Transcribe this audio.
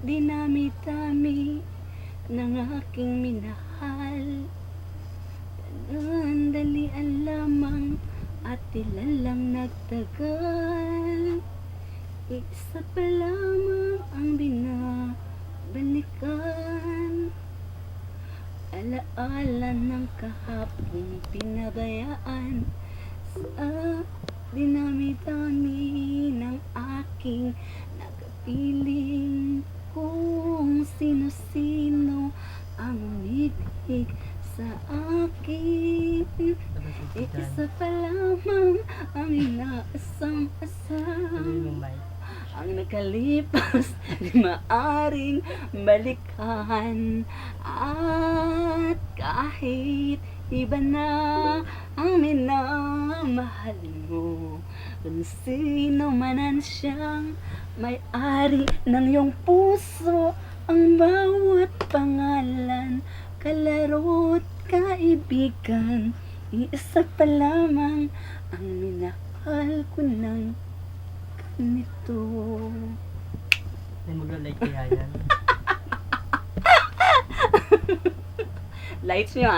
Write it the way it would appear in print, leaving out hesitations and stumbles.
dinami-dami ng aking minahal. Dalian lamang at ilan lang nagtagal. Isa pa lamang ang binabalikan. Alaala ng kahapong pinabayaan sa dinami-dami ng aking nakapiling. Kung sino-sino ang umibig sa akin, isa pa lamang ang inaasam-asam. Ang nakalipas di maaring balikan. At kahit iba na ang minamahal mo, kung sino manan siyang may-ari ng iyong puso, ang bawat pangalan, kalaro't kaibigan, isa pa lamang ang minahal ko ng ganito. Ay, magla-like kaya yan. Lights nyo